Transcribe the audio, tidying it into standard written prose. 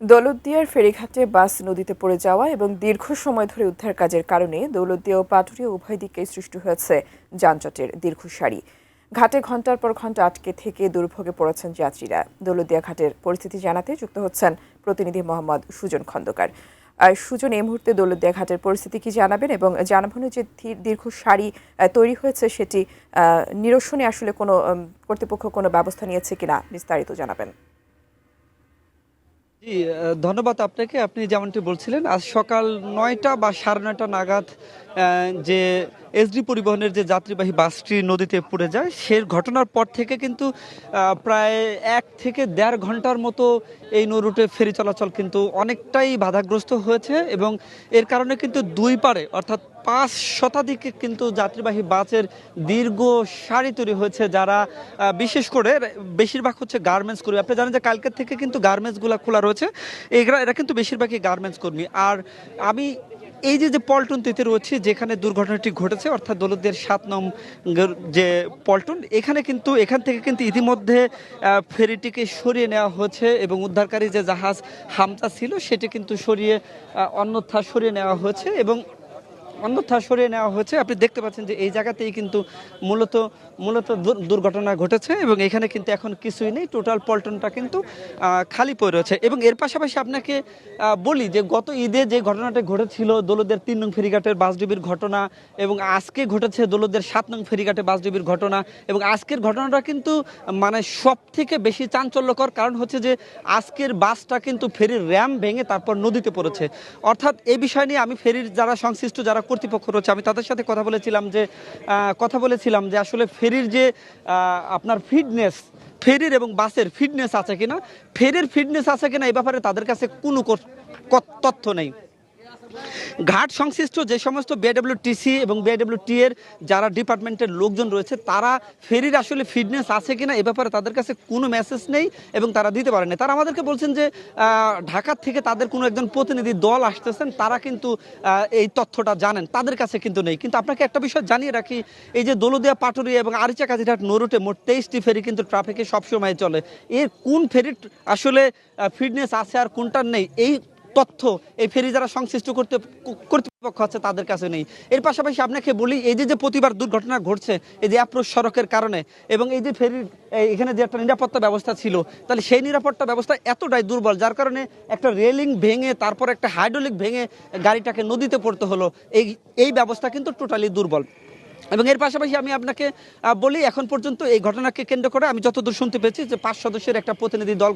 দৌলতদিয়ার ফেরিঘাটে বাস নদীতে পড়ে যাওয়া এবং দীর্ঘ সময় ধরে উদ্ধার কাজের কারণে দৌলতদিয়া ও পাটুরিয়া উভয় দিকেই সৃষ্টি হয়েছে যানজটের দীর্ঘ সারি। ঘাটে ঘণ্টার পর ঘণ্টা আটকে থেকে দুর্ভোগে পড়েছেন যাত্রীরা। দৌলতদিয়া ঘাটের পরিস্থিতি জানাতে যুক্ত হচ্ছেন প্রতিনিধি মোহাম্মদ সুজন খন্দকার। সুজন, এই মুহূর্তে দৌলতদিয়া ঘাটের পরিস্থিতি কি জানাবেন এবং জানাবেন যে দীর্ঘ সারি তৈরি হয়েছে সেটি নিরসনে আসলে কোনো কর্তৃপক্ষ কোনো ব্যবস্থা নিয়েছে কিনা বিস্তারিত জানাবেন। জি, ধন্যবাদ আপনাকে। আপনি যেমনটি বলছিলেন, আজ সকাল ৯টা বা ৯:৩০ নাগাদ যে এসডি পরিবহনের যে যাত্রীবাহী বাসটি নদীতে পড়ে যায়, সে ঘটনার পর থেকে কিন্তু প্রায় ১ থেকে ১.৫ ঘন্টার মতো এই নৌ রুটে ফেরি চলাচল কিন্তু অনেকটাই বাধাগ্রস্ত হয়েছে এবং এর কারণে কিন্তু দুই পারে অর্থাৎ ৫ শতাধিক কিন্তু যাত্রীবাহী বাসের দীর্ঘ সারি তৈরি হয়েছে, যারা বিশেষ করে বেশিরভাগ হচ্ছে গার্মেন্টস কর্মী। আপনি জানেন যে কালকের থেকে কিন্তু গার্মেন্টসগুলো খোলা রয়েছে, এরা কিন্তু বেশিরভাগই গার্মেন্টস কর্মী। আর আমি এই যে পল্টনটিতে রয়েছে যেখানে দুর্ঘটনাটি ঘটেছে, অর্থাৎ দৌলতদিয়ার ৭ নং যে পল্টন, এখান থেকে কিন্তু ইতিমধ্যে ফেরিটিকে সরিয়ে নেওয়া হয়েছে এবং উদ্ধারকারী যে জাহাজ হামজা ছিল সেটি কিন্তু অন্যথা সরিয়ে নেওয়া হয়েছে আপনি দেখতে পাচ্ছেন যে এই জায়গাতেই কিন্তু মূলত দুর্ঘটনা ঘটেছে এবং এখানে কিন্তু এখন কিছুই নেই, টোটাল পল্টনটা কিন্তু খালি পড়ে রয়েছে। এবং এর পাশাপাশি আপনাকে বলি যে গত ঈদে যে ঘটনাটা ঘটেছিল দৌলতদিয়ার ৩ নং ফেরিঘাটের বাসডুবির ঘটনা, এবং আজকে ঘটেছে দৌলতদিয়ার ৭ নং ফেরিঘাটে বাসডুবির ঘটনা, এবং আজকের ঘটনাটা কিন্তু মানে সব থেকে বেশি চাঞ্চল্যকর। কারণ হচ্ছে যে আজকের বাসটা কিন্তু ফেরির র্যাম ভেঙে তারপর নদীতে পড়েছে। অর্থাৎ এই বিষয় নিয়ে আমি ফেরির যারা সংশ্লিষ্ট যারা কর্তৃপক্ষ রয়েছে আমি তাদের সাথে কথা বলেছিলাম যে আসলে ফেরির যে আপনার ফেরির এবং বাসের ফিটনেস আছে কিনা, এই ব্যাপারে তাদের কাছে কোনো তথ্য নেই। ঘাট সংশ্লিষ্ট যে সমস্ত বিআইডব্লিউটিসি এবং বিআইডব্লিউটি এর যারা ডিপার্টমেন্টের লোকজন রয়েছে, তারা ফেরির আসলে ফিটনেস আছে কিনা এ ব্যাপারে তাদের কাছে কোনো মেসেজ নেই এবং তারা দিতে পারেনি। তারা আমাদেরকে বলছেন যে ঢাকা থেকে তাদের কোনো একজন প্রতিনিধি দল আসতেছেন, তারা কিন্তু এই তথ্যটা জানেন, তাদের কাছে কিন্তু নেই। কিন্তু আপনাকে একটা বিষয় জানিয়ে রাখি, এই যে দৌলতদিয়া পাটুরিয়া এবং আরিচা কাজিরহাট নৌ রুটে মোট 23টি ফেরি কিন্তু ট্রাফিকে সবসময় চলে। এর কোন ফেরির আসলে ফিটনেস আছে আর কোনটার নেই, এই তথ্য এই ফেরি যারা সংশ্লিষ্ট কর্তৃপক্ষ আছে তাদের কাছে নেই। এর পাশাপাশি আপনাকে বলি, এই যে প্রতিবার দুর্ঘটনা ঘটছে এই যে অ্যাপ্রোচ সড়কের কারণে, এবং এই যে ফেরির এখানে যে একটা নিরাপত্তা ব্যবস্থা ছিল, তাহলে সেই নিরাপত্তা ব্যবস্থা এতটাই দুর্বল যার কারণে একটা রেলিং ভেঙে তারপর একটা হাইড্রোলিক ভেঙে গাড়িটাকে নদীতে পড়তে হলো। এই ব্যবস্থা কিন্তু টোটালি দুর্বল। এবং এর পাশাপাশি আমি আপনাকে বলি, এখন পর্যন্ত এই ঘটনাকে কেন্দ্র করে আমি যতদূর শুনতে পেয়েছি যে ৫ সদস্যের একটা প্রতিনিধি দল